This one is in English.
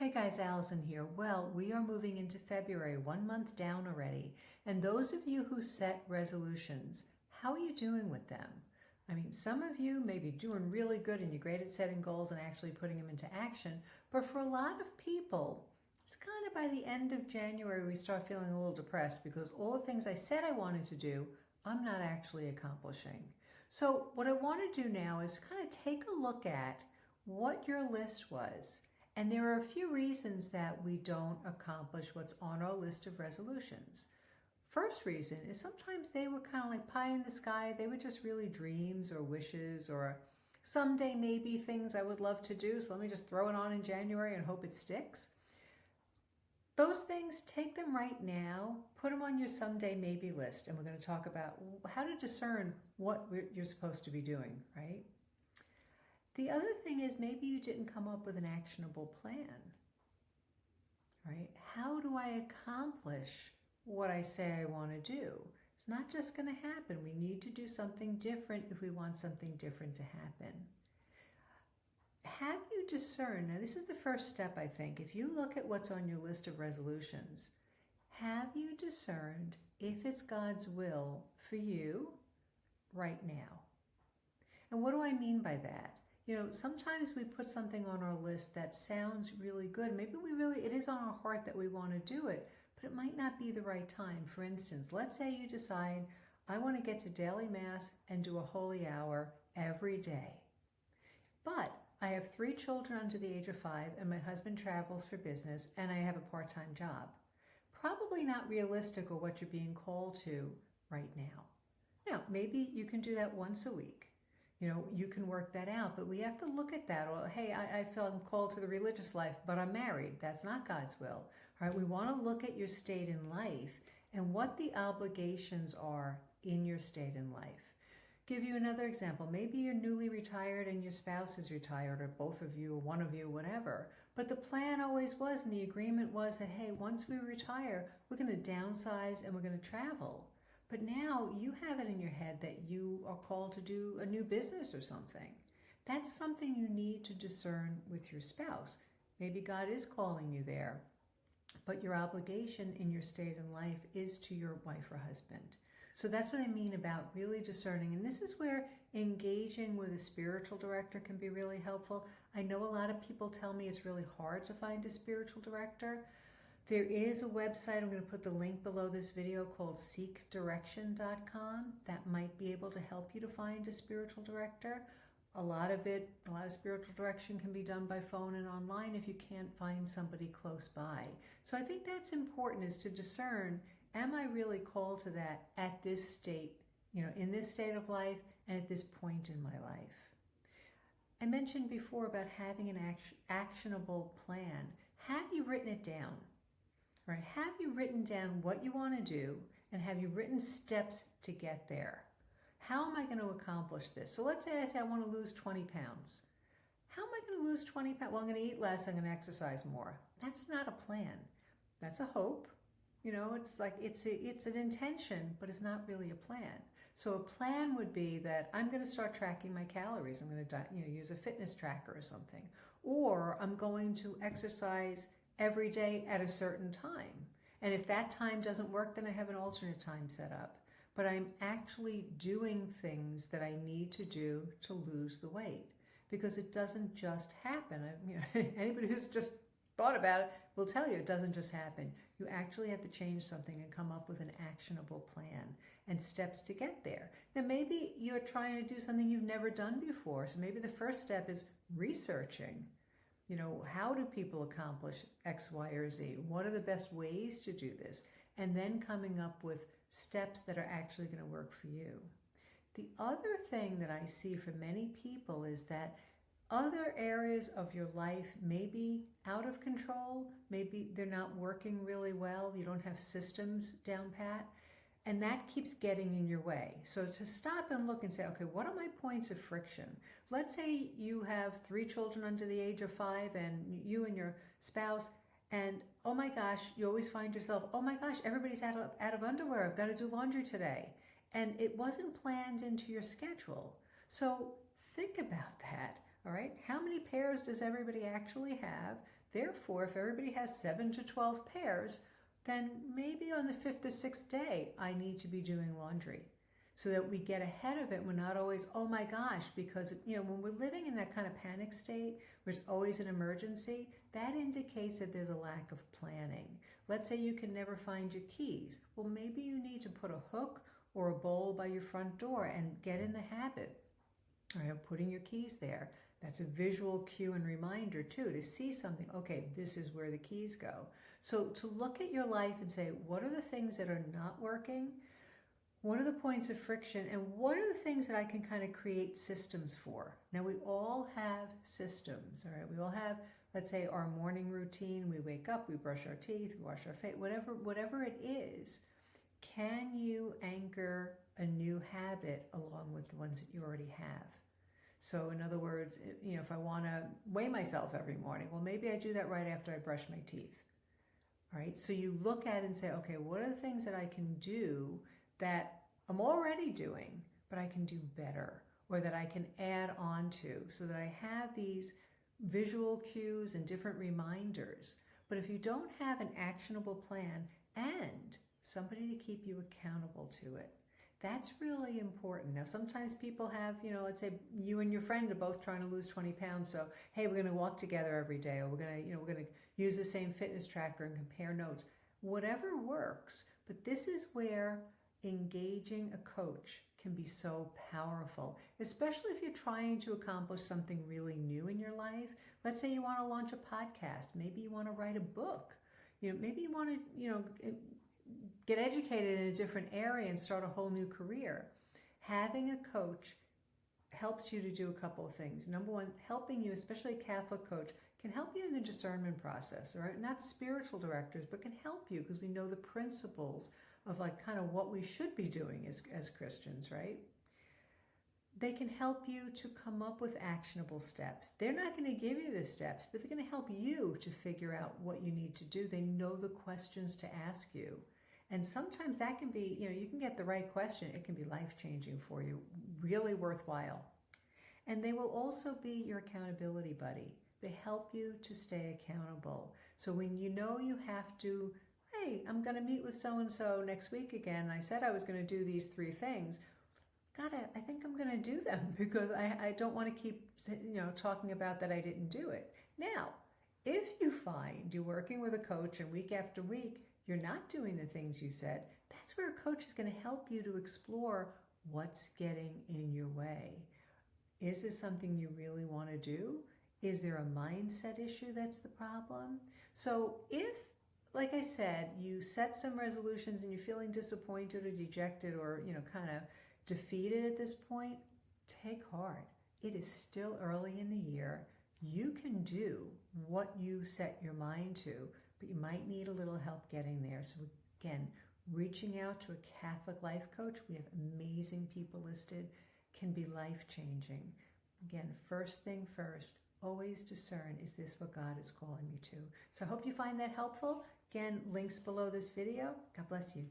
Hey guys, Allison here. Well, we are moving into February, 1 month down already. And those of you who set resolutions, how are you doing with them? I mean, some of you may be doing really good and you're great at setting goals and actually putting them into action. But for a lot of people, it's kind of by the end of January we start feeling a little depressed because all the things I said I wanted to do, I'm not actually accomplishing. So what I want to do now is kind of take a look at what your list was. And there are a few reasons that we don't accomplish what's on our list of resolutions. First reason is sometimes they were kind of like pie in the sky. They were just really dreams or wishes or someday maybe things I would love to do. So let me just throw it on in January and hope it sticks. Those things, take them right now, put them on your someday maybe list. And we're going to talk about how to discern what you're supposed to be doing, right? The other thing is maybe you didn't come up with an actionable plan, right? How do I accomplish what I say I want to do? It's not just going to happen. We need to do something different if we want something different to happen. Have you discerned, now this is the first step I think, if you look at what's on your list of resolutions, have you discerned if it's God's will for you right now? And what do I mean by that? You know, sometimes we put something on our list that sounds really good. Maybe it is on our heart that we want to do it, but it might not be the right time. For instance, let's say you decide, I want to get to daily mass and do a holy hour every day. But I have 3 children under the age of 5 and my husband travels for business and I have a part-time job. Probably not realistic or what you're being called to right now. Now, maybe you can do that once a week. You know, you can work that out, but we have to look at that. Or, hey, I feel I'm called to the religious life, but I'm married. That's not God's will. All right, we want to look at your state in life and what the obligations are in your state in life. Give you another example. Maybe you're newly retired and your spouse is retired, or both of you, or one of you, whatever. But the plan always was, and the agreement was that, hey, once we retire, we're going to downsize and we're going to travel. But now you have it in your head that you are called to do a new business or something. That's something you need to discern with your spouse. Maybe God is calling you there, but your obligation in your state in life is to your wife or husband. So that's what I mean about really discerning. And this is where engaging with a spiritual director can be really helpful. I know a lot of people tell me it's really hard to find a spiritual director. There is a website, I'm going to put the link below this video, called seekdirection.com. That might be able to help you to find a spiritual director. A lot of spiritual direction can be done by phone and online if you can't find somebody close by. So I think that's important, is to discern, am I really called to that at this state, in this state of life and at this point in my life? I mentioned before about having an actionable plan. Have you written it down? Right? Have you written down what you want to do, and have you written steps to get there? How am I going to accomplish this? So let's say I want to lose 20 pounds. How am I going to lose 20 pounds? Well, I'm going to eat less, I'm going to exercise more. That's not a plan. That's a hope. It's like it's an intention, but it's not really a plan. So a plan would be that I'm going to start tracking my calories. I'm going to use a fitness tracker or something. Or I'm going to exercise every day at a certain time. And if that time doesn't work, then I have an alternate time set up. But I'm actually doing things that I need to do to lose the weight, because it doesn't just happen. Anybody who's just thought about it will tell you it doesn't just happen. You actually have to change something and come up with an actionable plan and steps to get there. Now, maybe you're trying to do something you've never done before. So maybe the first step is researching. How do people accomplish X, Y, or Z? What are the best ways to do this? And then coming up with steps that are actually going to work for you. The other thing that I see for many people is that other areas of your life may be out of control. Maybe they're not working really well. You don't have systems down pat. And that keeps getting in your way. So to stop and look and say, okay, what are my points of friction? Let's say you have 3 children under the age of 5 and you and your spouse, and oh my gosh, you always find yourself, oh my gosh, everybody's out of underwear. I've got to do laundry today. And it wasn't planned into your schedule. So think about that. All right, how many pairs does everybody actually have? Therefore, if everybody has 7 to 12 pairs, then maybe on the 5th or 6th day, I need to be doing laundry. So that we get ahead of it. We're not always, oh my gosh, because, when we're living in that kind of panic state, where it's always an emergency, that indicates that there's a lack of planning. Let's say you can never find your keys. Well, maybe you need to put a hook or a bowl by your front door and get in the habit, right, of putting your keys there. That's a visual cue and reminder too, to see something, okay, this is where the keys go. So to look at your life and say, what are the things that are not working? What are the points of friction, and what are the things that I can kind of create systems for? Now, we all have systems, all right? We all have, let's say, our morning routine. We wake up, we brush our teeth, we wash our face, whatever it is. Can you anchor a new habit along with the ones that you already have? So in other words, if I want to weigh myself every morning, well, maybe I do that right after I brush my teeth, all right? So you look at it and say, okay, what are the things that I can do that I'm already doing, but I can do better, or that I can add on to, so that I have these visual cues and different reminders. But if you don't have an actionable plan and somebody to keep you accountable to it, that's really important. Now, sometimes people have, let's say you and your friend are both trying to lose 20 pounds. So, hey, we're going to walk together every day, or we're going to use the same fitness tracker and compare notes. Whatever works. But this is where engaging a coach can be so powerful, especially if you're trying to accomplish something really new in your life. Let's say you want to launch a podcast. Maybe you want to write a book. Maybe you want to, get educated in a different area and start a whole new career. Having a coach helps you to do a couple of things. Number one, helping you, especially a Catholic coach, can help you in the discernment process, right? Not spiritual directors, but can help you because we know the principles of kind of what we should be doing as Christians, right? They can help you to come up with actionable steps. They're not going to give you the steps, but they're going to help you to figure out what you need to do. They know the questions to ask you. And sometimes that can be, you can get the right question. It can be life-changing for you, really worthwhile. And they will also be your accountability buddy. They help you to stay accountable. So when you have to, hey, I'm going to meet with so-and-so next week again. I said I was going to do these 3 things. I think I'm going to do them because I don't want to keep, talking about that I didn't do it. Now, if you find you're working with a coach and week after week, you're not doing the things you said, that's where a coach is going to help you to explore what's getting in your way. Is this something you really want to do? Is there a mindset issue that's the problem? So if, like I said, you set some resolutions and you're feeling disappointed or dejected or, kind of defeated at this point, take heart. It is still early in the year. You can do what you set your mind to, but you might need a little help getting there. So again, reaching out to a Catholic life coach, we have amazing people listed, can be life-changing. Again, first thing first, always discern, is this what God is calling me to? So I hope you find that helpful. Again, links below this video. God bless you.